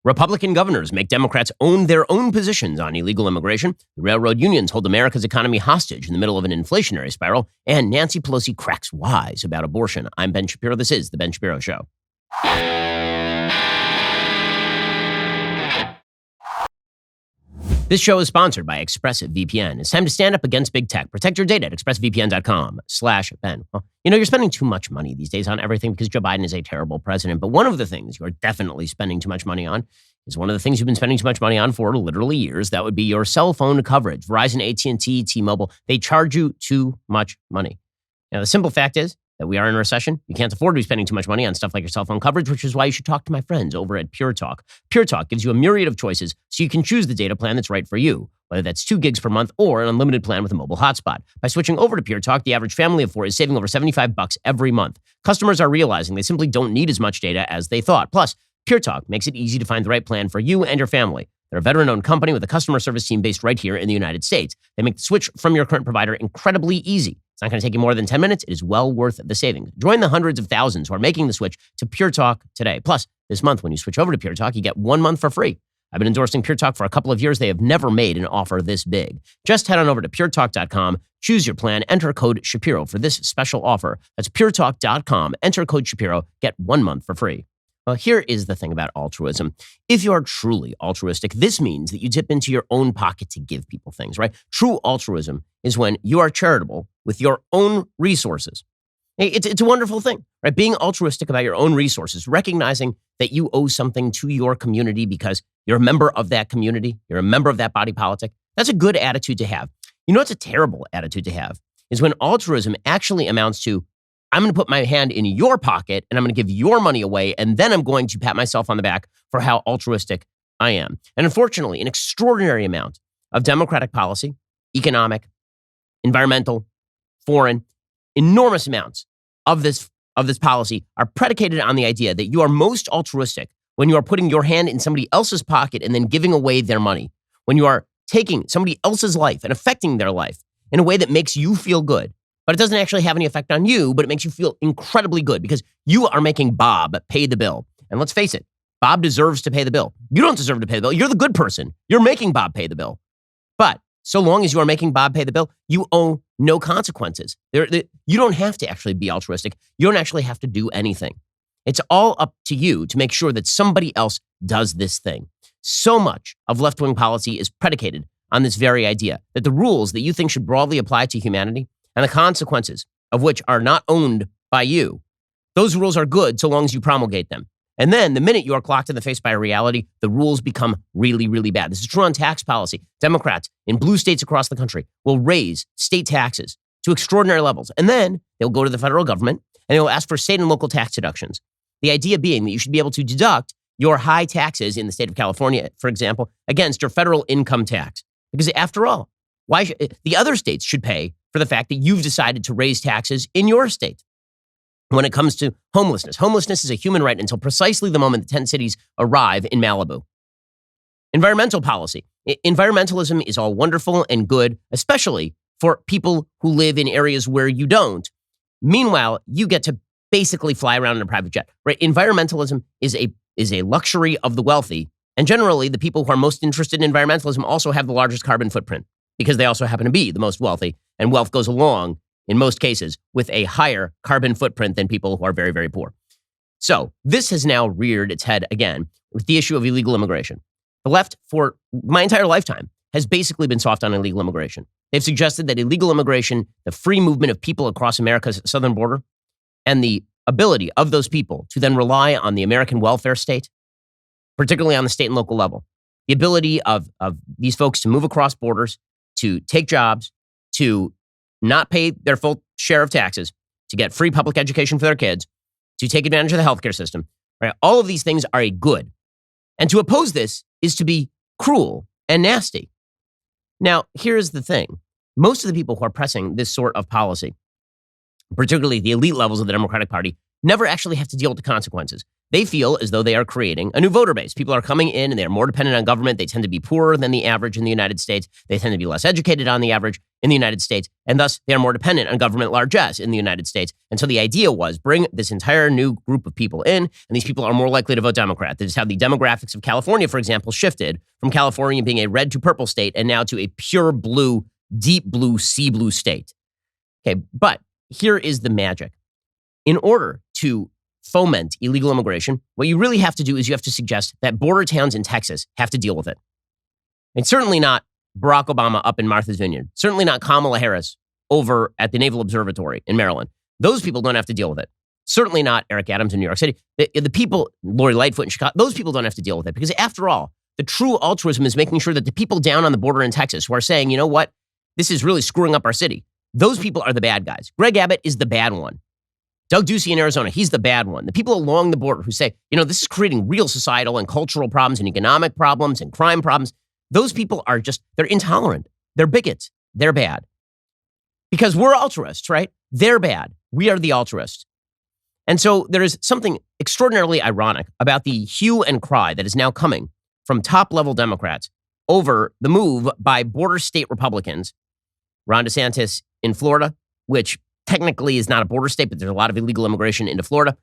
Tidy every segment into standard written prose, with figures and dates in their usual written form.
Republican governors make Democrats own their own positions on illegal immigration. The railroad unions hold America's economy hostage in the middle of an inflationary spiral. And Nancy Pelosi cracks wise about abortion. I'm Ben Shapiro. This is The Ben Shapiro Show. This show is sponsored by ExpressVPN. It's time to stand up against big tech. Protect your data at expressvpn.com/Ben. Well, you're spending too much money these days on everything because Joe Biden is a terrible president. But one of the things you're definitely spending too much money on is one of the things you've been spending too much money on for literally years. That would be your cell phone coverage. Verizon, AT&T, T-Mobile, they charge you too much money. Now, the simple fact is that we are in a recession. You can't afford to be spending too much money on stuff like your cell phone coverage, which is why you should talk to my friends over at Pure Talk. Pure Talk gives you a myriad of choices so you can choose the data plan that's right for you, whether that's 2 gigs per month or an unlimited plan with a mobile hotspot. By switching over to Pure Talk, the average family of 4 is saving over $75 every month. Customers are realizing they simply don't need as much data as they thought. Plus, Pure Talk makes it easy to find the right plan for you and your family. They're a veteran-owned company with a customer service team based right here in the United States. They make the switch from your current provider incredibly easy. It's not going to take you more than 10 minutes. It is well worth the savings. Join the hundreds of thousands who are making the switch to Pure Talk today. Plus, this month, when you switch over to Pure Talk, you get 1 month for free. I've been endorsing Pure Talk for a couple of years. They have never made an offer this big. Just head on over to puretalk.com, choose your plan, enter code Shapiro for this special offer. That's puretalk.com, enter code Shapiro, get 1 month for free. Well, here is the thing about altruism. If you are truly altruistic, this means that you dip into your own pocket to give people things, right? True altruism is when you are charitable with your own resources. It's a wonderful thing, right? Being altruistic about your own resources, recognizing that you owe something to your community because you're a member of that community, you're a member of that body politic. That's a good attitude to have. You know what's a terrible attitude to have is when altruism actually amounts to, I'm going to put my hand in your pocket and I'm going to give your money away, and then I'm going to pat myself on the back for how altruistic I am. And unfortunately, an extraordinary amount of democratic policy, economic, environmental, foreign, enormous amounts of this policy are predicated on the idea that you are most altruistic when you are putting your hand in somebody else's pocket and then giving away their money, when you are taking somebody else's life and affecting their life in a way that makes you feel good. But it doesn't actually have any effect on you, but it makes you feel incredibly good because you are making Bob pay the bill. And let's face it, Bob deserves to pay the bill. You don't deserve to pay the bill. You're the good person. You're making Bob pay the bill. But so long as you are making Bob pay the bill, you owe no consequences. You don't have to actually be altruistic. You don't actually have to do anything. It's all up to you to make sure that somebody else does this thing. So much of left-wing policy is predicated on this very idea that the rules that you think should broadly apply to humanity and the consequences of which are not owned by you, those rules are good so long as you promulgate them. And then the minute you are clocked in the face by a reality, the rules become really, really bad. This is true on tax policy. Democrats in blue states across the country will raise state taxes to extraordinary levels. And then they'll go to the federal government and they'll ask for state and local tax deductions. The idea being that you should be able to deduct your high taxes in the state of California, for example, against your federal income tax. Because after all, the other states should pay for the fact that you've decided to raise taxes in your state. When it comes to homelessness, homelessness is a human right until precisely the moment the tent cities arrive in Malibu. Environmental policy. Environmentalism is all wonderful and good, especially for people who live in areas where you don't. Meanwhile, you get to basically fly around in a private jet, right? Environmentalism is a luxury of the wealthy. And generally, the people who are most interested in environmentalism also have the largest carbon footprint because they also happen to be the most wealthy. And wealth goes along, in most cases, with a higher carbon footprint than people who are very, very poor. So this has now reared its head again with the issue of illegal immigration. The left, for my entire lifetime, has basically been soft on illegal immigration. They've suggested that illegal immigration, the free movement of people across America's southern border, and the ability of those people to then rely on the American welfare state, particularly on the state and local level, the ability of these folks to move across borders, to take jobs, to not pay their full share of taxes, to get free public education for their kids, to take advantage of the healthcare system, right? All of these things are a good. And to oppose this is to be cruel and nasty. Now, here's the thing. Most of the people who are pressing this sort of policy, particularly the elite levels of the Democratic Party, never actually have to deal with the consequences. They feel as though they are creating a new voter base. People are coming in and they're more dependent on government. They tend to be poorer than the average in the United States. They tend to be less educated on the average in the United States. And thus, they are more dependent on government largesse in the United States. And so the idea was bring this entire new group of people in, and these people are more likely to vote Democrat. This is how the demographics of California, for example, shifted from California being a red to purple state and now to a pure blue, deep blue, sea blue state. Okay, but here is the magic. In order to foment illegal immigration, what you really have to do is you have to suggest that border towns in Texas have to deal with it. And certainly not Barack Obama up in Martha's Vineyard. Certainly not Kamala Harris over at the Naval Observatory in Maryland. Those people don't have to deal with it. Certainly not Eric Adams in New York City. The people, Lori Lightfoot in Chicago, those people don't have to deal with it. Because after all, the true altruism is making sure that the people down on the border in Texas who are saying, you know what, this is really screwing up our city. Those people are the bad guys. Greg Abbott is the bad one. Doug Ducey in Arizona, he's the bad one. The people along the border who say, you know, this is creating real societal and cultural problems and economic problems and crime problems. Those people are just, they're intolerant. They're bigots. They're bad. Because we're altruists, right? They're bad. We are the altruists. And so there is something extraordinarily ironic about the hue and cry that is now coming from top-level Democrats over the move by border state Republicans, Ron DeSantis in Florida, which technically is not a border state, but there's a lot of illegal immigration into Florida,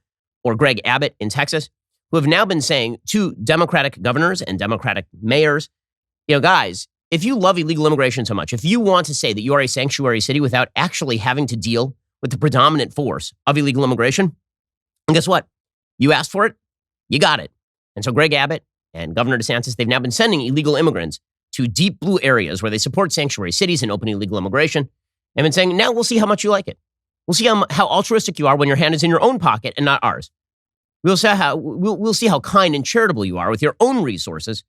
or Greg Abbott in Texas, who have now been saying to Democratic governors and Democratic mayors, you know, guys, if you love illegal immigration so much, if you want to say that you are a sanctuary city without actually having to deal with the predominant force of illegal immigration, and guess what? You asked for it, you got it. And so Greg Abbott and Governor DeSantis, they've now been sending illegal immigrants to deep blue areas where they support sanctuary cities and open illegal immigration. They've been saying, now we'll see how much you like it. We'll see how altruistic you are when your hand is in your own pocket and not ours. We'll see how kind and charitable you are with your own resources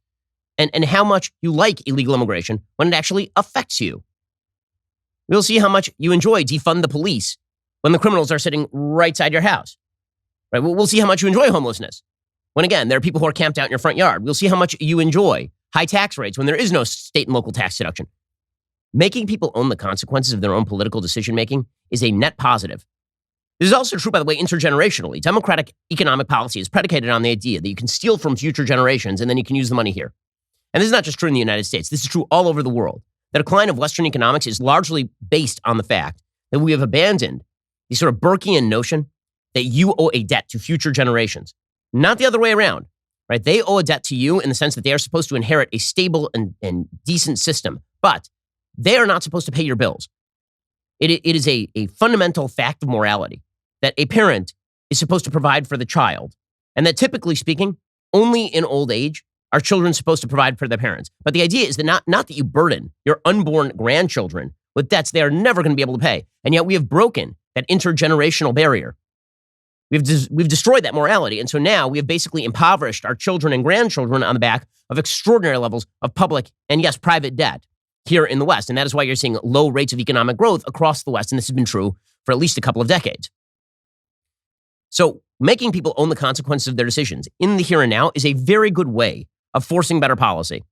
and how much you like illegal immigration when it actually affects you. We'll see how much you enjoy defund the police when the criminals are sitting right side your house. Right? We'll see how much you enjoy homelessness when, again, there are people who are camped out in your front yard. We'll see how much you enjoy high tax rates when there is no state and local tax deduction. Making people own the consequences of their own political decision-making is a net positive. This is also true, by the way, intergenerationally. Democratic economic policy is predicated on the idea that you can steal from future generations and then you can use the money here. And this is not just true in the United States. This is true all over the world. The decline of Western economics is largely based on the fact that we have abandoned the sort of Burkean notion that you owe a debt to future generations. Not the other way around, right? They owe a debt to you in the sense that they are supposed to inherit a stable and decent system. But they are not supposed to pay your bills. It is a fundamental fact of morality that a parent is supposed to provide for the child, and that typically speaking, only in old age are children supposed to provide for their parents. But the idea is that not that you burden your unborn grandchildren with debts they are never going to be able to pay. And yet we have broken that intergenerational barrier. We've destroyed that morality. And so now we have basically impoverished our children and grandchildren on the back of extraordinary levels of public and, yes, private debt here in the West. And that is why you're seeing low rates of economic growth across the West. And this has been true for at least a couple of decades. So making people own the consequences of their decisions in the here and now is a very good way of forcing better policy.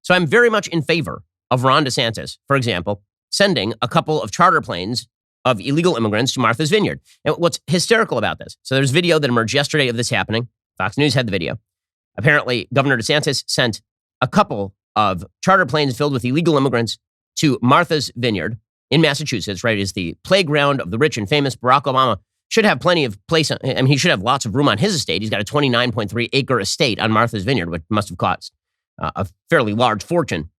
So I'm very much in favor of Ron DeSantis, for example, sending a couple of charter planes of illegal immigrants to Martha's Vineyard. And what's hysterical about this? So there's video that emerged yesterday of this happening. Fox News had the video. Apparently, Governor DeSantis sent a couple of charter planes filled with illegal immigrants to Martha's Vineyard in Massachusetts, right? It is the playground of the rich and famous. Barack Obama should have plenty of place. I mean, he should have lots of room on his estate. He's got a 29.3 acre estate on Martha's Vineyard, which must have cost a fairly large fortune.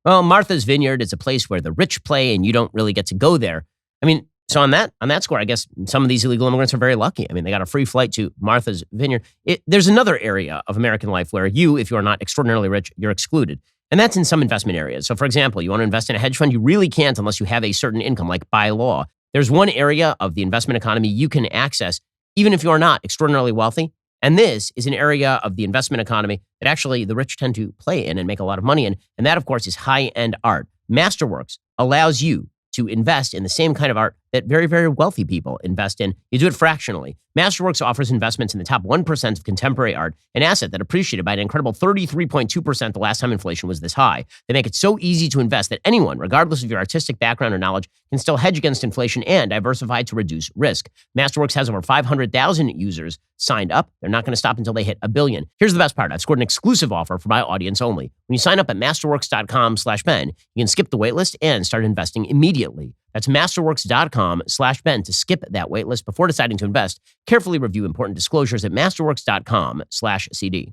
Well, Martha's Vineyard is a place where the rich play and you don't really get to go there. I mean, so on that score, I guess some of these illegal immigrants are very lucky. I mean, they got a free flight to Martha's Vineyard. There's another area of American life where you, if you are not extraordinarily rich, you're excluded. And that's in some investment areas. So for example, you want to invest in a hedge fund, you really can't unless you have a certain income, like by law. There's one area of the investment economy you can access, even if you are not extraordinarily wealthy. And this is an area of the investment economy that actually the rich tend to play in and make a lot of money in. And that, of course, is high-end art. Masterworks allows you to invest in the same kind of art that very, very wealthy people invest in. You do it fractionally. Masterworks offers investments in the top 1% of contemporary art, an asset that appreciated by an incredible 33.2% the last time inflation was this high. They make it so easy to invest that anyone, regardless of your artistic background or knowledge, can still hedge against inflation and diversify to reduce risk. Masterworks has over 500,000 users signed up. They're not going to stop until they hit 1 billion. Here's the best part. I've scored an exclusive offer for my audience only. When you sign up at masterworks.com/Ben, you can skip the waitlist and start investing immediately. That's masterworks.com/Ben to skip that waitlist before deciding to invest. Carefully review important disclosures at masterworks.com/CD.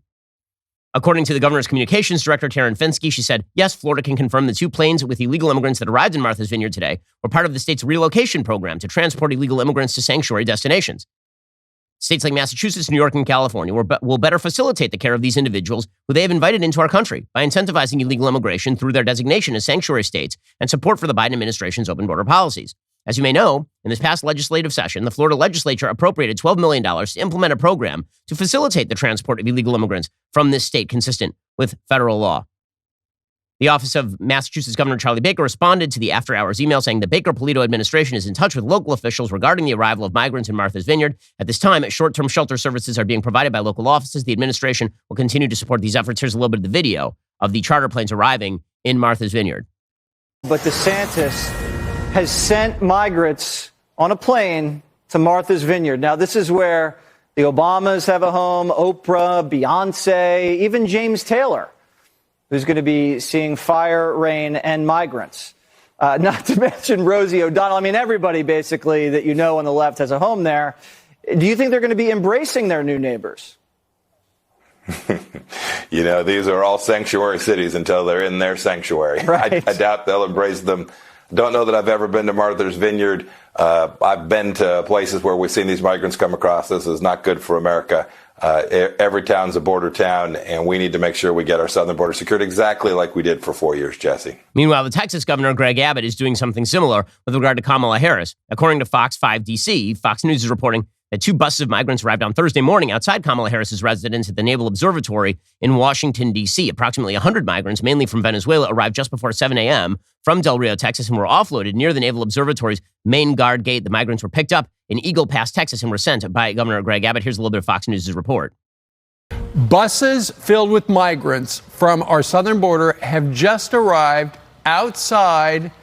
According to the governor's communications director, Taryn Finsky, she said, yes, Florida can confirm the 2 planes with illegal immigrants that arrived in Martha's Vineyard today were part of the state's relocation program to transport illegal immigrants to sanctuary destinations. States like Massachusetts, New York, and California will better facilitate the care of these individuals who they have invited into our country by incentivizing illegal immigration through their designation as sanctuary states and support for the Biden administration's open border policies. As you may know, in this past legislative session, the Florida legislature appropriated $12 million to implement a program to facilitate the transport of illegal immigrants from this state consistent with federal law. The office of Massachusetts Governor Charlie Baker responded to the after-hours email saying the Baker-Polito administration is in touch with local officials regarding the arrival of migrants in Martha's Vineyard. At this time, short-term shelter services are being provided by local offices. The administration will continue to support these efforts. Here's a little bit of the video of the charter planes arriving in Martha's Vineyard. But DeSantis has sent migrants on a plane to Martha's Vineyard. Now, this is where the Obamas have a home, Oprah, Beyonce, even James Taylor, who's going to be seeing fire, rain, and migrants. Not to mention Rosie O'Donnell. I mean, everybody basically that you know on the left has a home there. Do you think they're going to be embracing their new neighbors? You know, these are all sanctuary cities until they're in their sanctuary. Right. I doubt they'll embrace them. Don't know that I've ever been to Martha's Vineyard. I've been to places where we've seen these migrants come across. This is not good for America. Every town's a border town, and we need to make sure we get our southern border secured exactly like we did for 4 years, Jesse. Meanwhile, the Texas governor, Greg Abbott, is doing something similar with regard to Kamala Harris. According to Fox 5 DC, Fox News is reporting that 2 buses of migrants arrived on Thursday morning outside Kamala Harris's residence at the Naval Observatory in Washington, D.C. Approximately 100 migrants, mainly from Venezuela, arrived just before 7 a.m. from Del Rio, Texas, and were offloaded near the Naval Observatory's main guard gate. The migrants were picked up in Eagle Pass, Texas, and were sent by Governor Greg Abbott. Here's a little bit of Fox News' report. Buses filled with migrants from our southern border have just arrived outside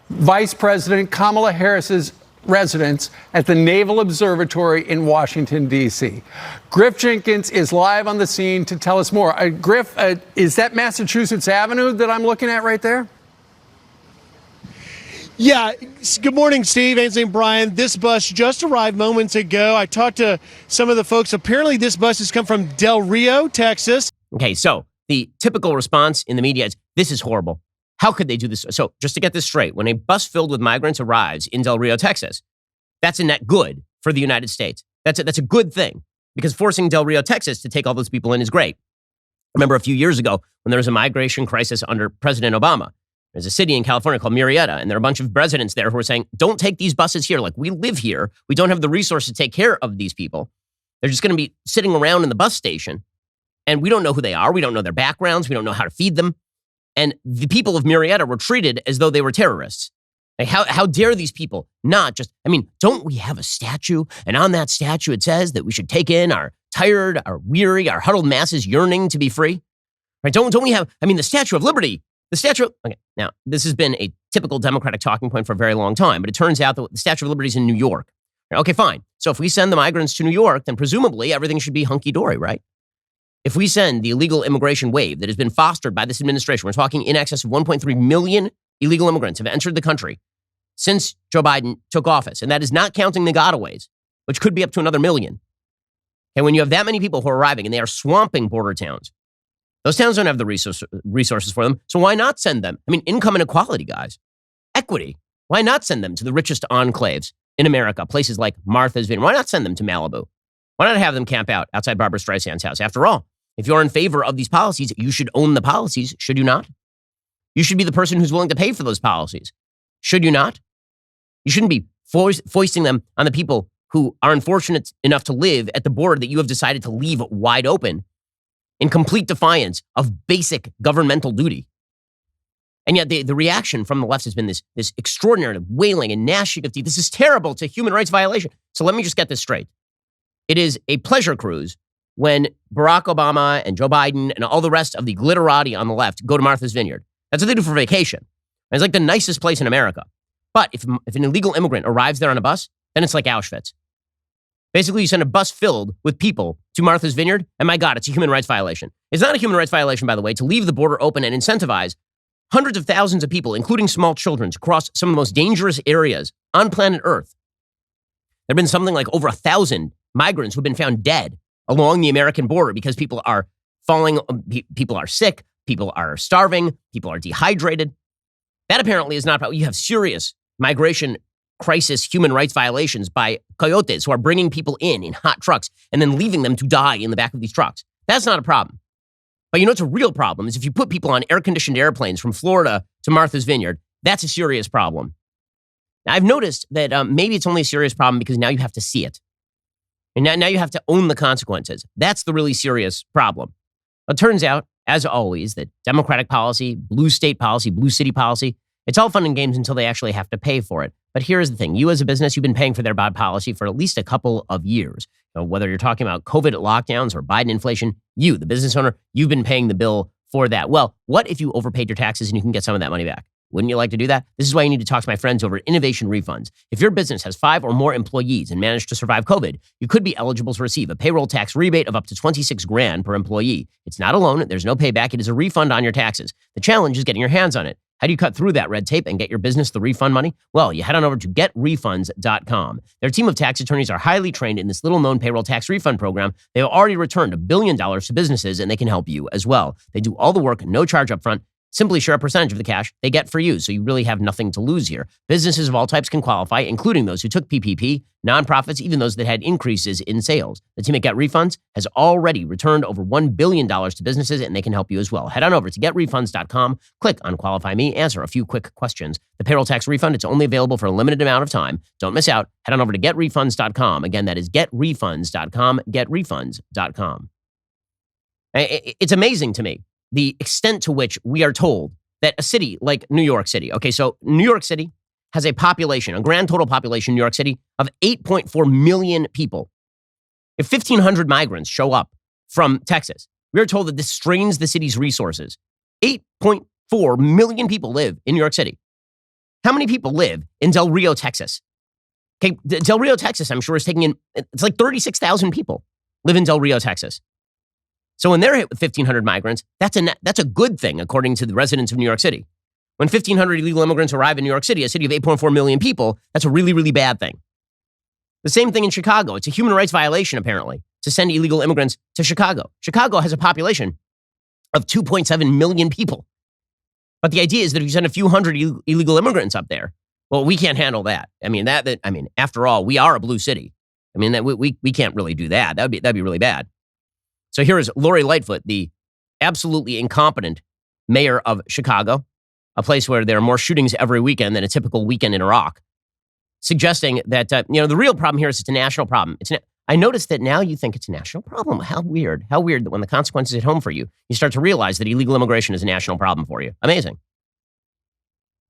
Vice President Kamala Harris's residence at the Naval Observatory in Washington, D.C. Griff Jenkins is live on the scene to tell us more. Griff, is that Massachusetts Avenue that I'm looking at right there? Yeah. Good morning, Steve, Ainsley, and Brian. This bus just arrived moments ago. I talked to some of the folks. Apparently, this bus has come from Del Rio, Texas. Okay, so the typical response in the media is, this is horrible. How could they do this? So just to get this straight, when a bus filled with migrants arrives in Del Rio, Texas, that's a net good for the United States. That's a good thing, because forcing Del Rio, Texas to take all those people in is great. Remember a few years ago when there was a migration crisis under President Obama, there's a city in California called Murrieta, and there are a bunch of residents there who are saying, don't take these buses here. Like, we live here. We don't have the resources to take care of these people. They're just going to be sitting around in the bus station, and we don't know who they are. We don't know their backgrounds. We don't know how to feed them. And the people of Murrieta were treated as though they were terrorists. Like, how dare these people not just, I mean, don't we have a statue? And on that statue, it says that we should take in our tired, our weary, our huddled masses yearning to be free. Right? Don't we have, I mean, the Statue of Liberty, okay, now, this has been a typical Democratic talking point for a very long time, but it turns out that the Statue of Liberty is in New York. Okay, fine. So if we send the migrants to New York, then presumably everything should be hunky-dory, right? If we send the illegal immigration wave that has been fostered by this administration, we're talking in excess of 1.3 million illegal immigrants have entered the country since Joe Biden took office. And that is not counting the gotaways, which could be up to another million. And when you have that many people who are arriving and they are swamping border towns, those towns don't have the resources for them. So why not send them? I mean, income inequality, guys. Equity. Why not send them to the richest enclaves in America, places like Martha's Vineyard? Why not send them to Malibu? Why not have them camp out outside Barbara Streisand's house? After all, if you're in favor of these policies, you should own the policies, should you not? You should be the person who's willing to pay for those policies, should you not? You shouldn't be foisting them on the people who are unfortunate enough to live at the border that you have decided to leave wide open in complete defiance of basic governmental duty. And yet the reaction from the left has been this extraordinary wailing and gnashing of teeth. This is terrible. It's a human rights violation. So let me just get this straight. It is a pleasure cruise when Barack Obama and Joe Biden and all the rest of the glitterati on the left go to Martha's Vineyard. That's what they do for vacation. And it's like the nicest place in America. But if an illegal immigrant arrives there on a bus, then it's like Auschwitz. Basically, you send a bus filled with people to Martha's Vineyard, and my God, it's a human rights violation. It's not a human rights violation, by the way, to leave the border open and incentivize hundreds of thousands of people, including small children, to cross some of the most dangerous areas on planet Earth. There have been something like over 1,000 migrants who have been found dead along the American border because people are falling, people are sick, people are starving, people are dehydrated. That apparently is not, you have serious migration crisis human rights violations by coyotes who are bringing people in hot trucks and then leaving them to die in the back of these trucks. That's not a problem. But you know what's a real problem is if you put people on air-conditioned airplanes from Florida to Martha's Vineyard, that's a serious problem. Now, I've noticed that maybe it's only a serious problem because now you have to see it. And now you have to own the consequences. That's the really serious problem. It turns out, as always, that Democratic policy, blue state policy, blue city policy, it's all fun and games until they actually have to pay for it. But here's the thing. You as a business, you've been paying for their bad policy for at least a couple of years. Whether you're talking about COVID lockdowns or Biden inflation, you, the business owner, you've been paying the bill for that. Well, what if you overpaid your taxes and you can get some of that money back? Wouldn't you like to do that? This is why you need to talk to my friends over at Innovation Refunds. If your business has 5 or more employees and managed to survive COVID, you could be eligible to receive a payroll tax rebate of up to $26,000 per employee. It's not a loan. There's no payback. It is a refund on your taxes. The challenge is getting your hands on it. How do you cut through that red tape and get your business the refund money? Well, you head on over to getrefunds.com. Their team of tax attorneys are highly trained in this little-known payroll tax refund program. They have already returned $1 billion to businesses, and they can help you as well. They do all the work, no charge up front. Simply share a percentage of the cash they get for you, so you really have nothing to lose here. Businesses of all types can qualify, including those who took PPP, nonprofits, even those that had increases in sales. The team at Get Refunds has already returned over $1 billion to businesses, and they can help you as well. Head on over to getrefunds.com, click on Qualify Me, answer a few quick questions. The payroll tax refund, it's only available for a limited amount of time. Don't miss out. Head on over to getrefunds.com. Again, that is getrefunds.com, getrefunds.com. It's amazing to me the extent to which we are told that a city like New York City, okay, so New York City has a population, a grand total population in New York City of 8.4 million people. If 1,500 migrants show up from Texas, we are told that this strains the city's resources. 8.4 million people live in New York City. How many people live in Del Rio, Texas? Okay, Del Rio, Texas, I'm sure is taking in, it's like 36,000 people live in Del Rio, Texas. So when they're hit with 1,500 migrants, that's a good thing, according to the residents of New York City. When 1,500 illegal immigrants arrive in New York City, a city of 8.4 million people, that's a really, really bad thing. The same thing in Chicago. It's a human rights violation, apparently, to send illegal immigrants to Chicago. Chicago has a population of 2.7 million people. But the idea is that if you send a few hundred illegal immigrants up there, well, we can't handle that. I mean, after all, we are a blue city. I mean, we can't really do that. That'd be really bad. So here is Lori Lightfoot, the absolutely incompetent mayor of Chicago, a place where there are more shootings every weekend than a typical weekend in Iraq, suggesting that, the real problem here is it's a national problem. I noticed that now you think it's a national problem. How weird that when the consequences hit home for you, you start to realize that illegal immigration is a national problem for you. Amazing.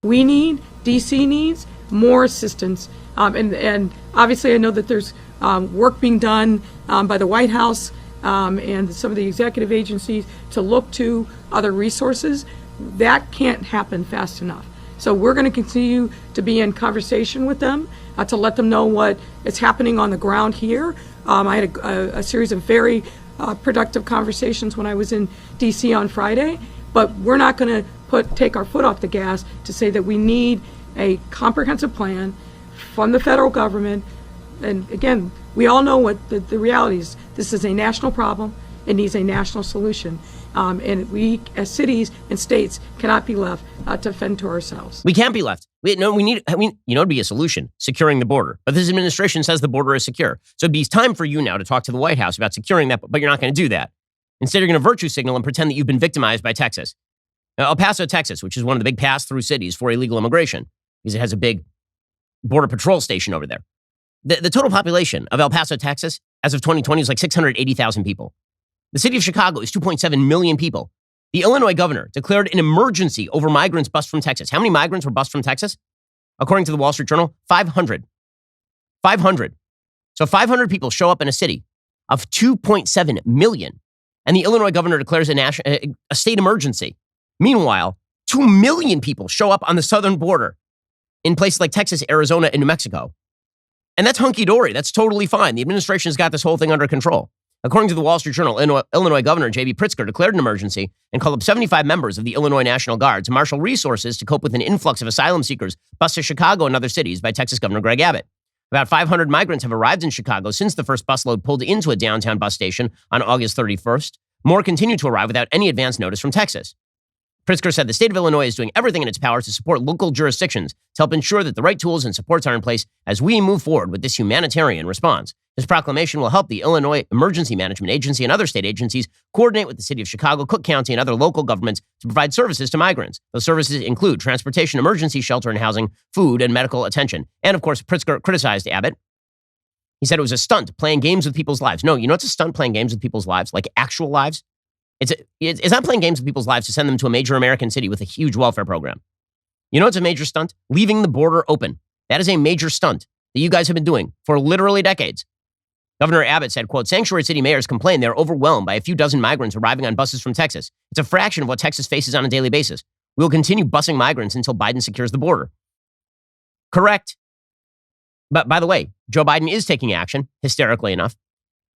DC needs more assistance. And obviously I know that there's work being done by the White House and some of the executive agencies to look to other resources. That can't happen fast enough. So we're going to continue to be in conversation with them to let them know what is happening on the ground here. I had a series of very productive conversations when I was in D.C. on Friday, but we're not going to take our foot off the gas to say that we need a comprehensive plan from the federal government. And again, we all know what the reality is. This is a national problem. It needs a national solution. And we, as cities and states, cannot be left to fend to ourselves. We can't be left. It'd be a solution, securing the border. But this administration says the border is secure. So it'd be time for you now to talk to the White House about securing that, but you're not going to do that. Instead, you're going to virtue signal and pretend that you've been victimized by Texas. Now, El Paso, Texas, which is one of the big pass-through cities for illegal immigration, because it has a big border patrol station over there. The total population of El Paso, Texas, as of 2020, is like 680,000 people. The city of Chicago is 2.7 million people. The Illinois governor declared an emergency over migrants bussed from Texas. How many migrants were bussed from Texas? According to the Wall Street Journal, 500. 500. So 500 people show up in a city of 2.7 million, and the Illinois governor declares a state emergency. Meanwhile, 2 million people show up on the southern border in places like Texas, Arizona, and New Mexico. And that's hunky-dory. That's totally fine. The administration has got this whole thing under control. According to the Wall Street Journal, Illinois Governor J.B. Pritzker declared an emergency and called up 75 members of the Illinois National Guard to marshal resources to cope with an influx of asylum seekers bused to Chicago and other cities by Texas Governor Greg Abbott. About 500 migrants have arrived in Chicago since the first busload pulled into a downtown bus station on August 31st. More continue to arrive without any advance notice from Texas. Pritzker said the state of Illinois is doing everything in its power to support local jurisdictions to help ensure that the right tools and supports are in place as we move forward with this humanitarian response. This proclamation will help the Illinois Emergency Management Agency and other state agencies coordinate with the city of Chicago, Cook County, and other local governments to provide services to migrants. Those services include transportation, emergency shelter and housing, food, and medical attention. And of course, Pritzker criticized Abbott. He said it was a stunt playing games with people's lives. No, you know it's a stunt playing games with people's lives, like actual lives? It's not playing games with people's lives to send them to a major American city with a huge welfare program. You know it's a major stunt? Leaving the border open. That is a major stunt that you guys have been doing for literally decades. Governor Abbott said, quote, sanctuary city mayors complain they're overwhelmed by a few dozen migrants arriving on buses from Texas. It's a fraction of what Texas faces on a daily basis. We will continue busing migrants until Biden secures the border. Correct. But by the way, Joe Biden is taking action, hysterically enough.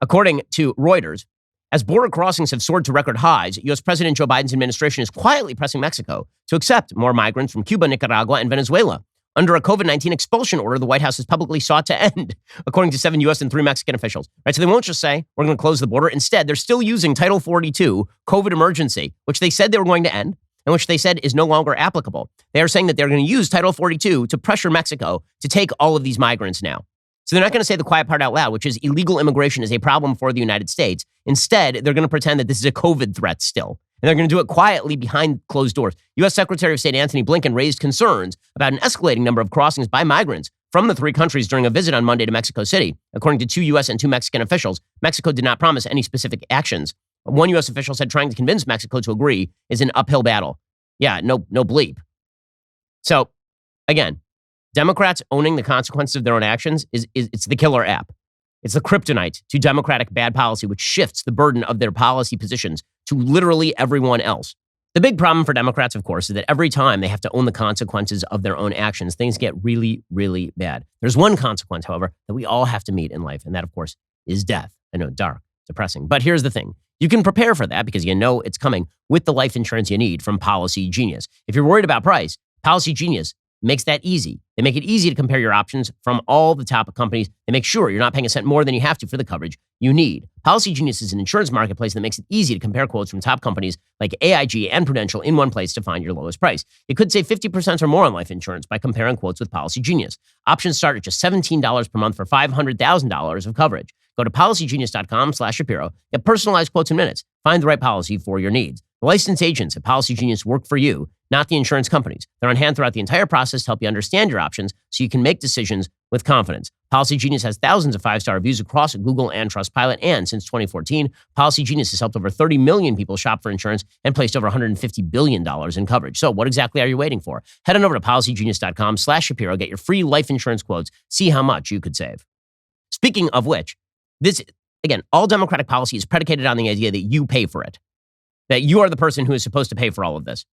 According to Reuters, as border crossings have soared to record highs, U.S. President Joe Biden's administration is quietly pressing Mexico to accept more migrants from Cuba, Nicaragua, and Venezuela under a COVID-19 expulsion order the White House has publicly sought to end, according to 7 U.S. and 3 Mexican officials. Right, so they won't just say, we're going to close the border. Instead, they're still using Title 42, COVID emergency, which they said they were going to end, and which they said is no longer applicable. They are saying that they're going to use Title 42 to pressure Mexico to take all of these migrants now. So they're not going to say the quiet part out loud, which is illegal immigration is a problem for the United States. Instead, they're going to pretend that this is a COVID threat still. And they're going to do it quietly behind closed doors. U.S. Secretary of State Antony Blinken raised concerns about an escalating number of crossings by migrants from the 3 countries during a visit on Monday to Mexico City. According to 2 U.S. and 2 Mexican officials, Mexico did not promise any specific actions. One U.S. official said trying to convince Mexico to agree is an uphill battle. Yeah, no bleep. So, again, Democrats owning the consequences of their own actions it's the killer app. It's the kryptonite to Democratic bad policy, which shifts the burden of their policy positions to literally everyone else. The big problem for Democrats, of course, is that every time they have to own the consequences of their own actions, things get really, really bad. There's one consequence, however, that we all have to meet in life, and that, of course, is death. I know, dark, depressing. But here's the thing. You can prepare for that because you know it's coming with the life insurance you need from Policy Genius. If you're worried about price, Policy Genius makes that easy. They make it easy to compare your options from all the top companies. They make sure you're not paying a cent more than you have to for the coverage you need. Policy Genius is an insurance marketplace that makes it easy to compare quotes from top companies like AIG and Prudential in one place to find your lowest price. You could save 50% or more on life insurance by comparing quotes with Policy Genius. Options start at just $17 per month for $500,000 of coverage. Go to policygenius.com/Shapiro. Get personalized quotes in minutes. Find the right policy for your needs. The licensed agents at Policy Genius work for you, not the insurance companies. They're on hand throughout the entire process to help you understand your options so you can make decisions with confidence. Policy Genius has thousands of 5-star reviews across Google and Trustpilot, and since 2014, Policy Genius has helped over 30 million people shop for insurance and placed over $150 billion in coverage. So what exactly are you waiting for? Head on over to policygenius.com/Shapiro. Get your free life insurance quotes. See how much you could save. Speaking of which, this, again, all Democratic policy is predicated on the idea that you pay for it, that you are the person who is supposed to pay for all of this.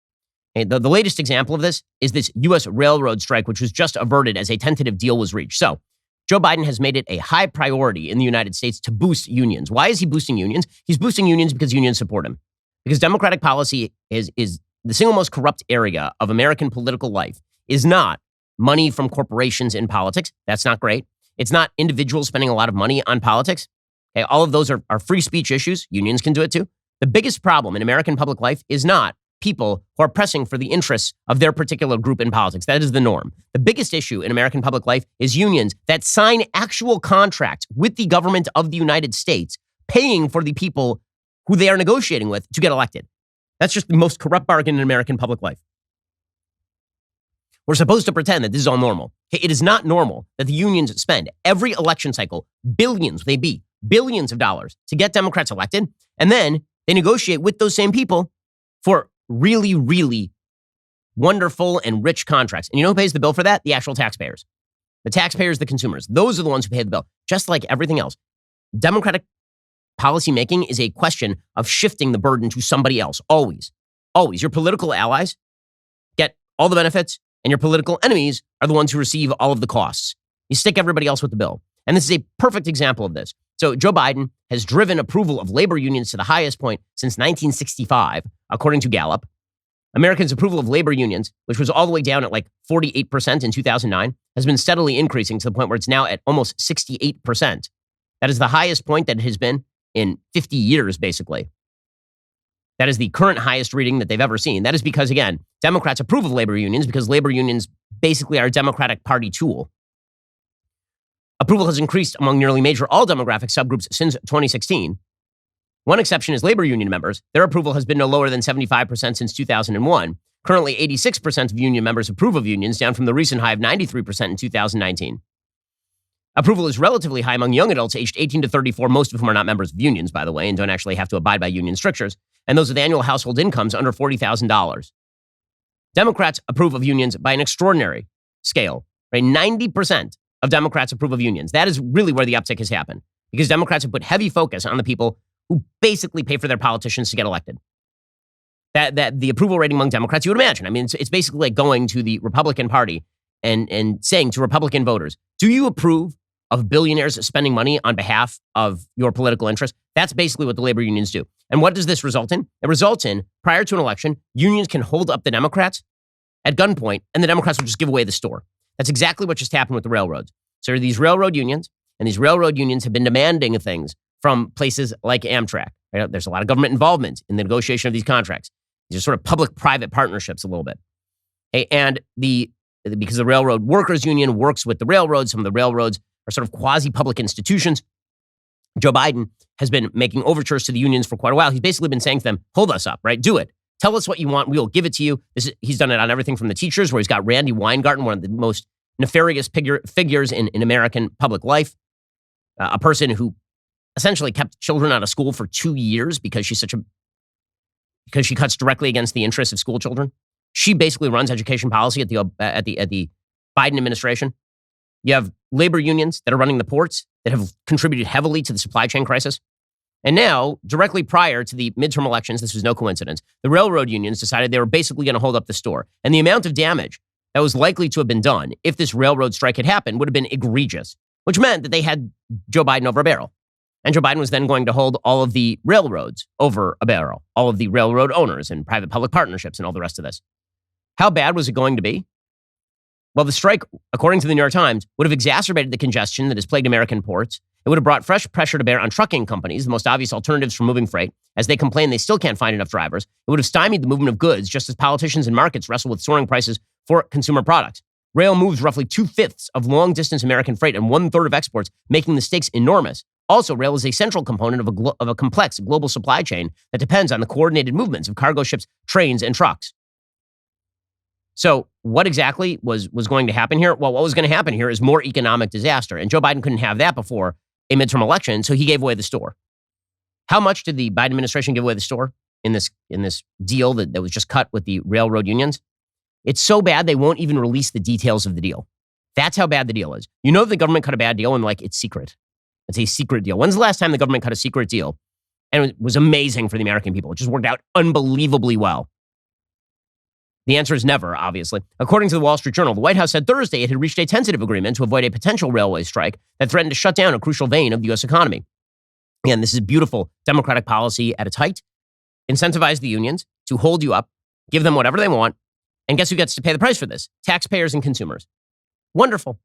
And the latest example of this is this U.S. railroad strike, which was just averted as a tentative deal was reached. So Joe Biden has made it a high priority in the United States to boost unions. Why is he boosting unions? He's boosting unions because unions support him. Because Democratic policy is the single most corrupt area of American political life is not money from corporations in politics. That's not great. It's not individuals spending a lot of money on politics. Okay, all of those are free speech issues. Unions can do it too. The biggest problem in American public life is not people who are pressing for the interests of their particular group in politics. That is the norm. The biggest issue in American public life is unions that sign actual contracts with the government of the United States, paying for the people who they are negotiating with to get elected. That's just the most corrupt bargain in American public life. We're supposed to pretend that this is all normal. It is not normal that the unions spend every election cycle billions of dollars to get Democrats elected, and then they negotiate with those same people for really, really wonderful and rich contracts. And you know who pays the bill for that? The actual taxpayers. The taxpayers, the consumers. Those are the ones who pay the bill, just like everything else. Democratic policymaking is a question of shifting the burden to somebody else. Always. Always. Your political allies get all the benefits, and your political enemies are the ones who receive all of the costs. You stick everybody else with the bill. And this is a perfect example of this. So Joe Biden has driven approval of labor unions to the highest point since 1965, according to Gallup. Americans' approval of labor unions, which was all the way down at like 48% in 2009, has been steadily increasing to the point where it's now at almost 68%. That is the highest point that it has been in 50 years, basically. That is the current highest reading that they've ever seen. That is because, again, Democrats approve of labor unions because labor unions basically are a Democratic Party tool. Approval has increased among nearly major all demographic subgroups since 2016. One exception is labor union members. Their approval has been no lower than 75% since 2001. Currently, 86% of union members approve of unions, down from the recent high of 93% in 2019. Approval is relatively high among young adults aged 18 to 34, most of whom are not members of unions, by the way, and don't actually have to abide by union strictures, and those with annual household incomes under $40,000. Democrats approve of unions by an extraordinary scale, right? 90% of Democrats approve of unions. That is really where the uptick has happened, because Democrats have put heavy focus on the people who basically pay for their politicians to get elected. That the approval rating among Democrats, you would imagine. I mean, it's basically like going to the Republican Party and saying to Republican voters, do you approve of billionaires spending money on behalf of your political interests? That's basically what the labor unions do. And what does this result in? It results in, prior to an election, unions can hold up the Democrats at gunpoint, and the Democrats will just give away the store. That's exactly what just happened with the railroads. So there are these railroad unions, and these railroad unions have been demanding things from places like Amtrak. Right? There's a lot of government involvement in the negotiation of these contracts. These are sort of public-private partnerships a little bit. And because the railroad workers union works with the railroads, some of the railroads are sort of quasi-public institutions. Joe Biden has been making overtures to the unions for quite a while. He's basically been saying to them, hold us up, right? Do it. Tell us what you want. We will give it to you. He's done it on everything from the teachers, where he's got Randy Weingarten, one of the most nefarious figures in American public life, a person who essentially kept children out of school for 2 years because she cuts directly against the interests of school children. She basically runs education policy at the Biden administration. You have labor unions that are running the ports that have contributed heavily to the supply chain crisis. And now, directly prior to the midterm elections, this was no coincidence, the railroad unions decided they were basically going to hold up the store. And the amount of damage that was likely to have been done if this railroad strike had happened would have been egregious, which meant that they had Joe Biden over a barrel. And Joe Biden was then going to hold all of the railroads over a barrel, all of the railroad owners and private-public partnerships and all the rest of this. How bad was it going to be? Well, the strike, according to the New York Times, would have exacerbated the congestion that has plagued American ports. It would have brought fresh pressure to bear on trucking companies, the most obvious alternatives for moving freight, as they complain they still can't find enough drivers. It would have stymied the movement of goods, just as politicians and markets wrestle with soaring prices for consumer products. Rail moves roughly 2/5 of long-distance American freight and 1/3 of exports, making the stakes enormous. Also, rail is a central component of a complex global supply chain that depends on the coordinated movements of cargo ships, trains, and trucks. So what exactly was going to happen here? Well, what was going to happen here is more economic disaster. And Joe Biden couldn't have that before a midterm election, so he gave away the store. How much did the Biden administration give away the store in this deal that was just cut with the railroad unions? It's so bad they won't even release the details of the deal. That's how bad the deal is. You know the government cut a bad deal and it's secret. It's a secret deal. When's the last time the government cut a secret deal? And it was amazing for the American people. It just worked out unbelievably well. The answer is never, obviously. According to the Wall Street Journal, the White House said Thursday it had reached a tentative agreement to avoid a potential railway strike that threatened to shut down a crucial vein of the U.S. economy. Again, this is beautiful Democratic policy at its height. Incentivize the unions to hold you up, give them whatever they want, and guess who gets to pay the price for this? Taxpayers and consumers. Wonderful.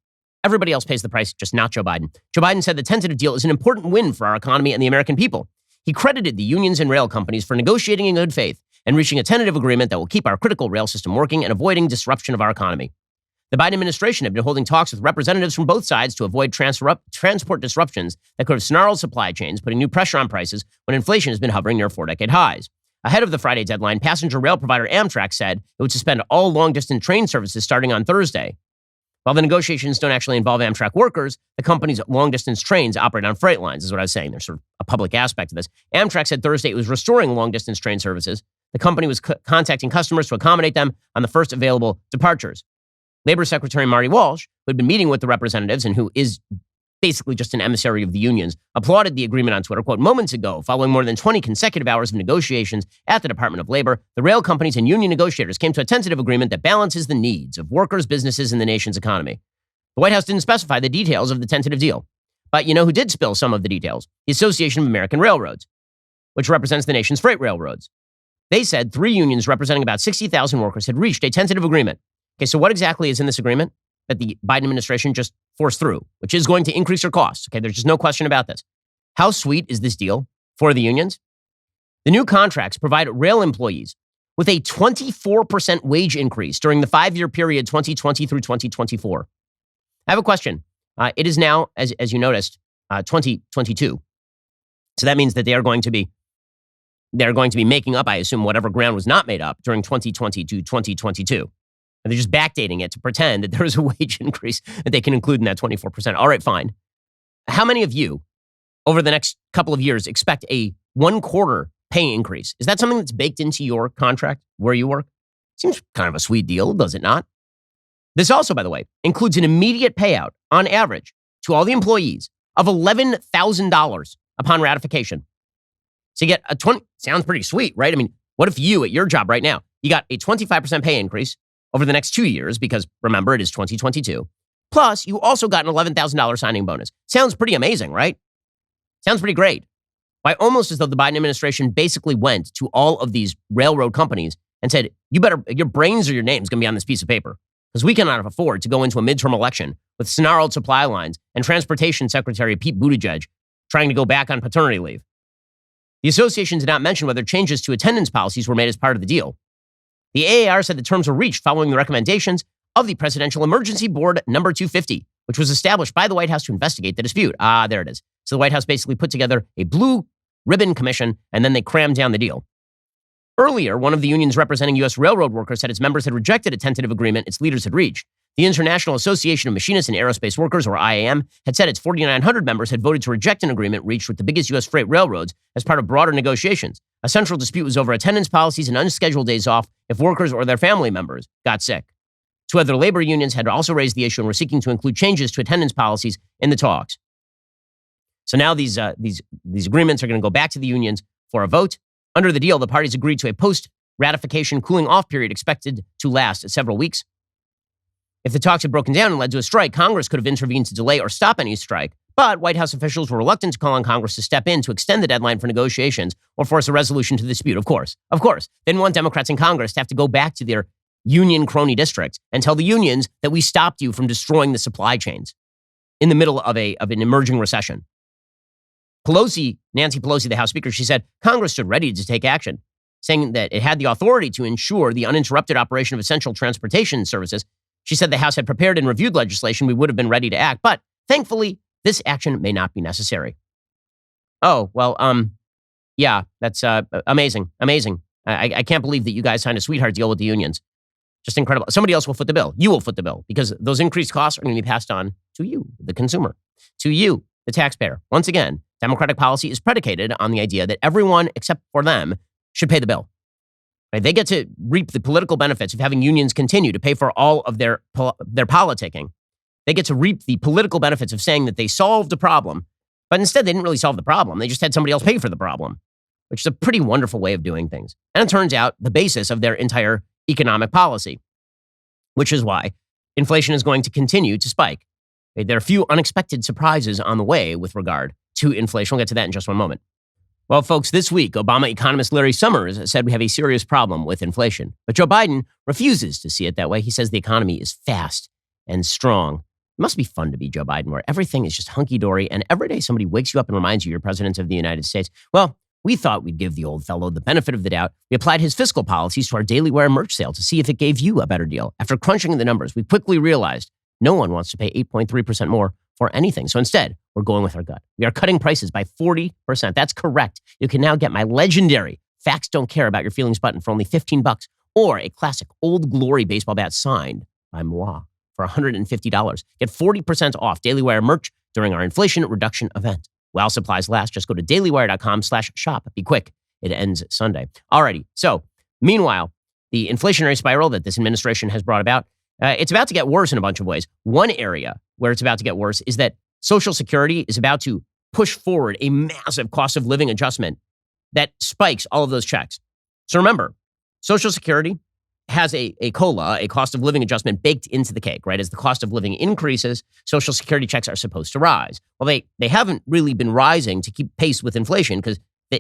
Everybody else pays the price, just not Joe Biden. Joe Biden said the tentative deal is an important win for our economy and the American people. He credited the unions and rail companies for negotiating in good faith and reaching a tentative agreement that will keep our critical rail system working and avoiding disruption of our economy. The Biden administration had been holding talks with representatives from both sides to avoid transport disruptions that could have snarled supply chains, putting new pressure on prices when inflation has been hovering near 4-decade highs. Ahead of the Friday deadline, passenger rail provider Amtrak said it would suspend all long-distance train services starting on Thursday. While the negotiations don't actually involve Amtrak workers, the company's long-distance trains operate on freight lines, is what I was saying. There's sort of a public aspect of this. Amtrak said Thursday it was restoring long-distance train services. The company was contacting customers to accommodate them on the first available departures. Labor Secretary Marty Walsh, who had been meeting with the representatives and who is basically just an emissary of the unions, applauded the agreement on Twitter, quote, "Moments ago, following more than 20 consecutive hours of negotiations at the Department of Labor, the rail companies and union negotiators came to a tentative agreement that balances the needs of workers, businesses, and the nation's economy." The White House didn't specify the details of the tentative deal. But you know who did spill some of the details? The Association of American Railroads, which represents the nation's freight railroads. They said 3 unions representing about 60,000 workers had reached a tentative agreement. Okay, so what exactly is in this agreement that the Biden administration just forced through, which is going to increase your costs? Okay, there's just no question about this. How sweet is this deal for the unions? The new contracts provide rail employees with a 24% wage increase during the 5-year period 2020 through 2024. I have a question. It is now, as you noticed, 2022. So that means that they're going to be making up, I assume, whatever ground was not made up during 2020 to 2022. And they're just backdating it to pretend that there is a wage increase that they can include in that 24%. All right, fine. How many of you over the next couple of years expect a 1/4 pay increase? Is that something that's baked into your contract where you work? Seems kind of a sweet deal, does it not? This also, by the way, includes an immediate payout on average to all the employees of $11,000 upon ratification. So you get a 20, sounds pretty sweet, right? I mean, what if you at your job right now, you got a 25% pay increase over the next 2 years, because remember, it is 2022. Plus, you also got an $11,000 signing bonus. Sounds pretty amazing, right? Sounds pretty great. Why, almost as though the Biden administration basically went to all of these railroad companies and said, you better, your brains or your name's going to be on this piece of paper, because we cannot afford to go into a midterm election with snarled supply lines and Transportation Secretary Pete Buttigieg trying to go back on paternity leave. The association did not mention whether changes to attendance policies were made as part of the deal. The AAR said the terms were reached following the recommendations of the Presidential Emergency Board number 250, which was established by the White House to investigate the dispute. There it is. So the White House basically put together a blue ribbon commission, and then they crammed down the deal. Earlier, one of the unions representing U.S. railroad workers said its members had rejected a tentative agreement its leaders had reached. The International Association of Machinists and Aerospace Workers, or IAM, had said its 4,900 members had voted to reject an agreement reached with the biggest U.S. freight railroads as part of broader negotiations. A central dispute was over attendance policies and unscheduled days off if workers or their family members got sick. 2 other labor unions had also raised the issue and were seeking to include changes to attendance policies in the talks. So now these agreements are going to go back to the unions for a vote. Under the deal, the parties agreed to a post-ratification cooling-off period expected to last several weeks. If the talks had broken down and led to a strike, Congress could have intervened to delay or stop any strike. But White House officials were reluctant to call on Congress to step in to extend the deadline for negotiations or force a resolution to the dispute. Of course. They didn't want Democrats in Congress to have to go back to their union crony districts and tell the unions that we stopped you from destroying the supply chains in the middle of an emerging recession. Nancy Pelosi, the House Speaker, she said Congress stood ready to take action, saying that it had the authority to ensure the uninterrupted operation of essential transportation services. She said the House had prepared and reviewed legislation. We would have been ready to act, but thankfully, this action may not be necessary. Oh, well, yeah, that's amazing. I can't believe that you guys signed a sweetheart deal with the unions. Just incredible. Somebody else will foot the bill. You will foot the bill, because those increased costs are going to be passed on to you, the consumer, to you, the taxpayer. Once again, Democratic policy is predicated on the idea that everyone except for them should pay the bill. Right? They get to reap the political benefits of having unions continue to pay for all of their politicking. They get to reap the political benefits of saying that they solved a problem, but instead they didn't really solve the problem. They just had somebody else pay for the problem, which is a pretty wonderful way of doing things. And it turns out the basis of their entire economic policy, which is why inflation is going to continue to spike. There are a few unexpected surprises on the way with regard to inflation. We'll get to that in just one moment. Well, folks, this week, Obama economist Larry Summers said we have a serious problem with inflation. But Joe Biden refuses to see it that way. He says the economy is fast and strong. It must be fun to be Joe Biden, where everything is just hunky-dory, and every day somebody wakes you up and reminds you you're president of the United States. Well, we thought we'd give the old fellow the benefit of the doubt. We applied his fiscal policies to our Daily Wire merch sale to see if it gave you a better deal. After crunching the numbers, we quickly realized no one wants to pay 8.3% more for anything. So instead, we're going with our gut. We are cutting prices by 40%. That's correct. You can now get my legendary Facts Don't Care About Your Feelings button for only $15, or a classic Old Glory baseball bat signed by moi for $150. Get 40% off Daily Wire merch during our inflation reduction event. While supplies last, just go to dailywire.com/shop. Be quick. It ends Sunday. Alrighty. So Meanwhile, the inflationary spiral that this administration has brought about, it's about to get worse in a bunch of ways. One area where it's about to get worse is that Social Security is about to push forward a massive cost of living adjustment that spikes all of those checks. So remember, Social Security has a COLA, a cost of living adjustment, baked into the cake, right? As the cost of living increases, Social Security checks are supposed to rise. Well, they haven't really been rising to keep pace with inflation because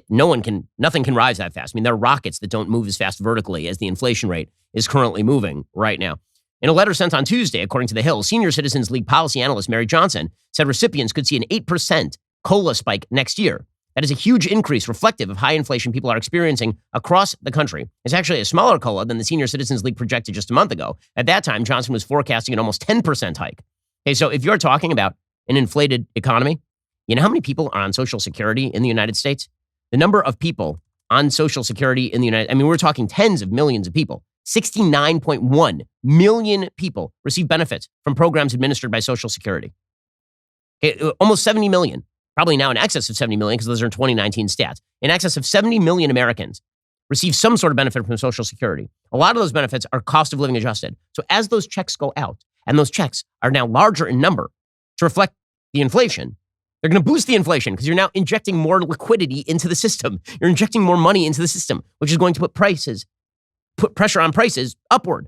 nothing can rise that fast. I mean, there are rockets that don't move as fast vertically as the inflation rate is currently moving right now. In a letter sent on Tuesday, according to The Hill, Senior Citizens League policy analyst Mary Johnson said recipients could see an 8% COLA spike next year. That is a huge increase reflective of high inflation people are experiencing across the country. It's actually a smaller COLA than the Senior Citizens League projected just a month ago. At that time, Johnson was forecasting an almost 10% hike. Okay, so if you're talking about an inflated economy, you know how many people are on Social Security in the United States? The number of people on Social Security in the we're talking tens of millions of people. 69.1 million people receive benefits from programs administered by Social Security. Okay, almost 70 million. Probably now in excess of 70 million because those are 2019 stats. In excess of 70 million Americans receive some sort of benefit from Social Security. A lot of those benefits are cost of living adjusted. So as those checks go out, and those checks are now larger in number to reflect the inflation, they're going to boost the inflation because you're now injecting more liquidity into the system. You're injecting more money into the system, which is going to put pressure on prices upward.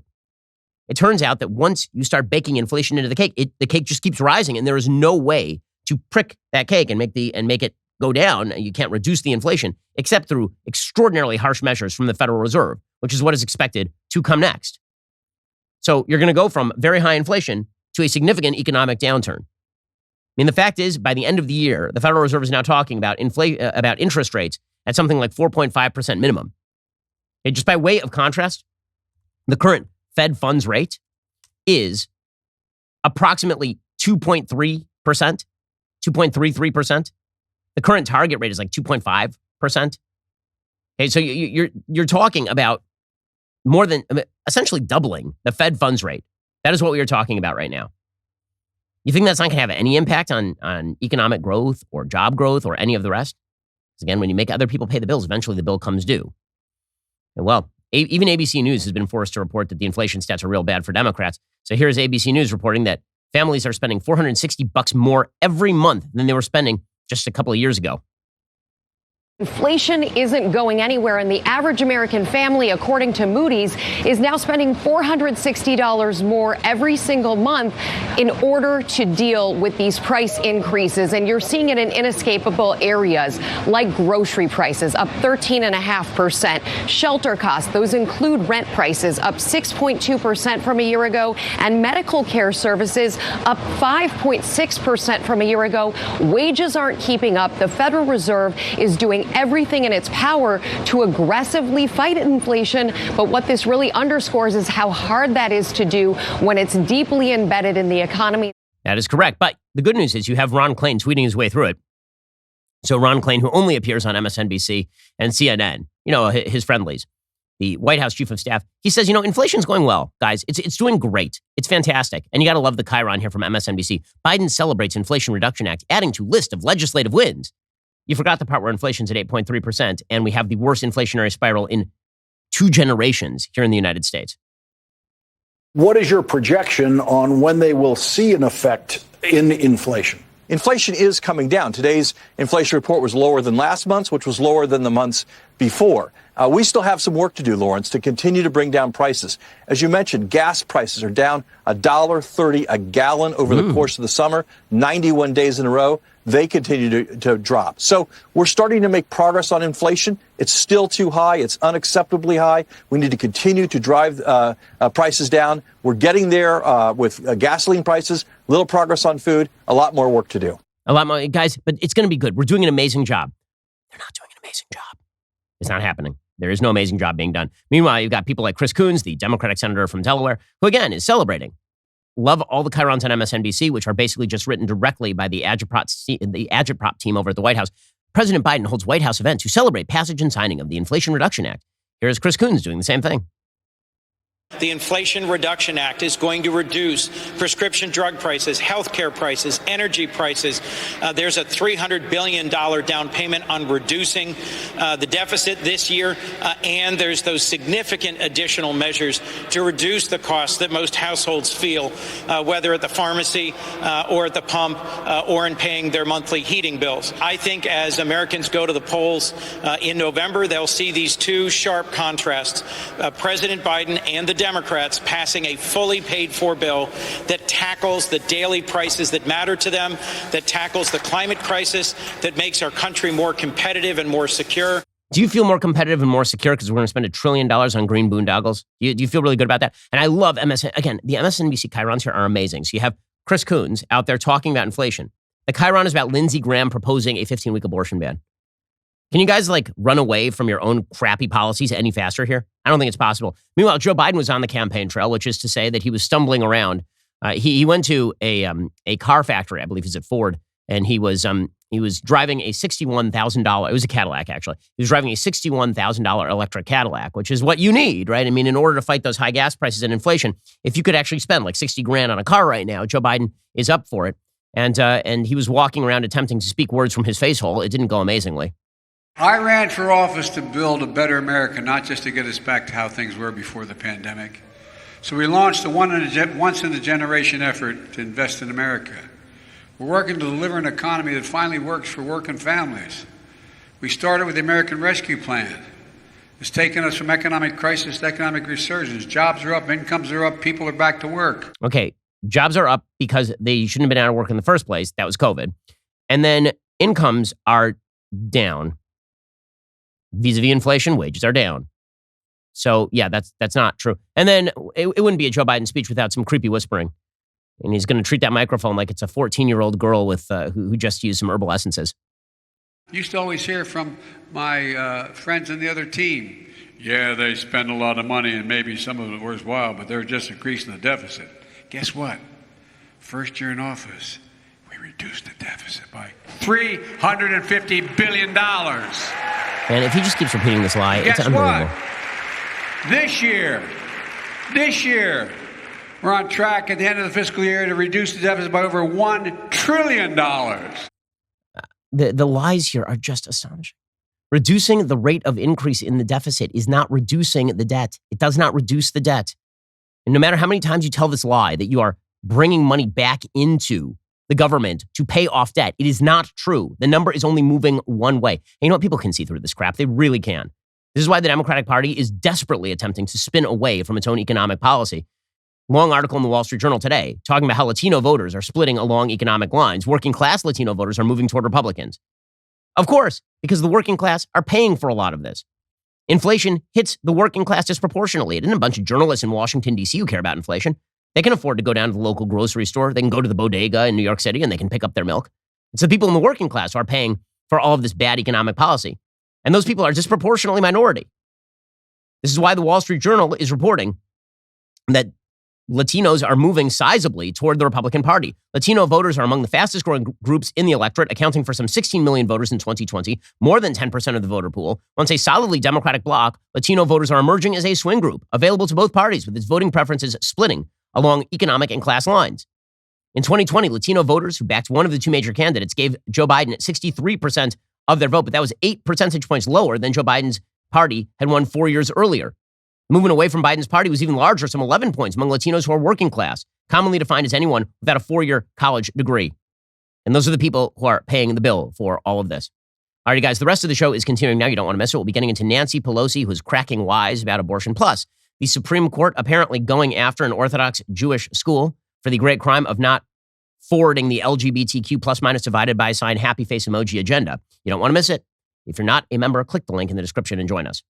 It turns out that once you start baking inflation into the cake just keeps rising, and there is no way to prick that cake and make it go down. You can't reduce the inflation except through extraordinarily harsh measures from the Federal Reserve, which is what is expected to come next. So you're going to go from very high inflation to a significant economic downturn. I mean, the fact is, by the end of the year, the Federal Reserve is now talking about about interest rates at something like 4.5% minimum. Okay, just by way of contrast, the current Fed funds rate is approximately 2.3%. 2.33%. The current target rate is like 2.5%. Okay, so you're talking about more than essentially doubling the Fed funds rate. That is what we are talking about right now. You think that's not going to have any impact on economic growth or job growth or any of the rest? Because again, when you make other people pay the bills, eventually the bill comes due. And well, even ABC News has been forced to report that the inflation stats are real bad for Democrats. So here's ABC News reporting that families are spending $460 more every month than they were spending just a couple of years ago. Inflation isn't going anywhere, and the average American family, according to Moody's, is now spending $460 more every single month in order to deal with these price increases. And you're seeing it in inescapable areas like grocery prices up 13.5%, shelter costs, those include rent prices up 6.2% from a year ago, and medical care services up 5.6% from a year ago. Wages aren't keeping up. The Federal Reserve is doing everything in its power to aggressively fight inflation. But what this really underscores is how hard that is to do when it's deeply embedded in the economy. That is correct. But the good news is you have Ron Klain tweeting his way through it. So Ron Klain, who only appears on MSNBC and CNN, his friendlies, the White House chief of staff, he says, inflation's going well, guys. It's doing great. It's fantastic. And you got to love the chyron here from MSNBC. Biden celebrates Inflation Reduction Act, adding to list of legislative wins. You forgot the part where inflation's at 8.3%, and we have the worst inflationary spiral in 2 generations here in the United States. What is your projection on when they will see an effect in inflation? Inflation is coming down. Today's inflation report was lower than last month's, which was lower than the months before. We still have some work to do, Lawrence, to continue to bring down prices. As you mentioned, gas prices are down $1.30 a gallon over the course of the summer, 91 days in a row. They continue to drop. So we're starting to make progress on inflation. It's still too high. It's unacceptably high. We need to continue to drive prices down. We're getting there with gasoline prices, little progress on food, a lot more work to do. A lot more, guys, but it's going to be good. We're doing an amazing job. They're not doing an amazing job. It's not happening. There is no amazing job being done. Meanwhile, you've got people like Chris Coons, the Democratic senator from Delaware, who again is celebrating. Love all the chyrons on MSNBC, which are basically just written directly by the agitprop team over at the White House. President Biden holds White House event to celebrate passage and signing of the Inflation Reduction Act. Here's Chris Coons doing the same thing. The Inflation Reduction Act is going to reduce prescription drug prices, healthcare prices, energy prices. There's a $300 billion down payment on reducing the deficit this year, and there's those significant additional measures to reduce the costs that most households feel, whether at the pharmacy or at the pump or in paying their monthly heating bills. I think as Americans go to the polls in November, they'll see these two sharp contrasts, President Biden and the Democrats passing a fully paid for bill that tackles the daily prices that matter to them, that tackles the climate crisis, that makes our country more competitive and more secure. Do you feel more competitive and more secure because we're going to spend $1 trillion on green boondoggles? Do you feel really good about that? And I love MSN. Again, the MSNBC chyrons here are amazing. So you have Chris Coons out there talking about inflation. The chyron is about Lindsey Graham proposing a 15-week abortion ban. Can you guys run away from your own crappy policies any faster here? I don't think it's possible. Meanwhile, Joe Biden was on the campaign trail, which is to say that he was stumbling around. He went to a car factory, I believe he's at Ford, and he was driving a $61,000. It was a Cadillac, actually. He was driving a $61,000 electric Cadillac, which is what you need, right? I mean, in order to fight those high gas prices and inflation, if you could actually spend like $60,000 on a car right now, Joe Biden is up for it. And he was walking around attempting to speak words from his face hole. It didn't go amazingly. I ran for office to build a better America, not just to get us back to how things were before the pandemic. So we launched a once-in-a-generation effort to invest in America. We're working to deliver an economy that finally works for working families. We started with the American Rescue Plan. It's taken us from economic crisis to economic resurgence. Jobs are up, incomes are up, people are back to work. Okay, jobs are up because they shouldn't have been out of work in the first place. That was COVID. And then incomes are down. Vis-a-vis inflation, wages are down. So, yeah, that's not true. And then it wouldn't be a Joe Biden speech without some creepy whispering. And he's going to treat that microphone like it's a 14-year-old girl with who just used some herbal essences. Used to always hear from my friends in the other team, yeah, they spend a lot of money and maybe some of it worthwhile, but they're just increasing the deficit. Guess what? First year in office, we reduced the deficit by $350 billion. And if he just keeps repeating this lie, it's unbelievable. What? This year, we're on track at the end of the fiscal year to reduce the deficit by over $1 trillion. The lies here are just astonishing. Reducing the rate of increase in the deficit is not reducing the debt. It does not reduce the debt. And no matter how many times you tell this lie that you are bringing money back into the government to pay off debt, it is not true. The number is only moving one way. And you know what? People can see through this crap. They really can. This is why the Democratic Party is desperately attempting to spin away from its own economic policy. Long article in the Wall Street Journal today talking about how Latino voters are splitting along economic lines. Working class Latino voters are moving toward Republicans. Of course, because the working class are paying for a lot of this. Inflation hits the working class disproportionately. It isn't a bunch of journalists in Washington, D.C. who care about inflation. They can afford to go down to the local grocery store. They can go to the bodega in New York City and they can pick up their milk. It's the people in the working class who are paying for all of this bad economic policy. And those people are disproportionately minority. This is why the Wall Street Journal is reporting that Latinos are moving sizably toward the Republican Party. Latino voters are among the fastest growing groups in the electorate, accounting for some 16 million voters in 2020, more than 10% of the voter pool. Once a solidly Democratic bloc, Latino voters are emerging as a swing group, available to both parties, with its voting preferences splitting along economic and class lines. In 2020, Latino voters who backed one of the two major candidates gave Joe Biden 63% of their vote, but that was 8 percentage points lower than Joe Biden's party had won 4 years earlier. Movement away from Biden's party was even larger, some 11 points among Latinos who are working class, commonly defined as anyone without a 4-year college degree. And those are the people who are paying the bill for all of this. All right, guys, the rest of the show is continuing now. You don't want to miss it. We'll be getting into Nancy Pelosi, who's cracking wise about abortion. Plus, the Supreme Court apparently going after an Orthodox Jewish school for the great crime of not forwarding the LGBTQ plus minus divided by sign happy face emoji agenda. You don't want to miss it. If you're not a member, click the link in the description and join us.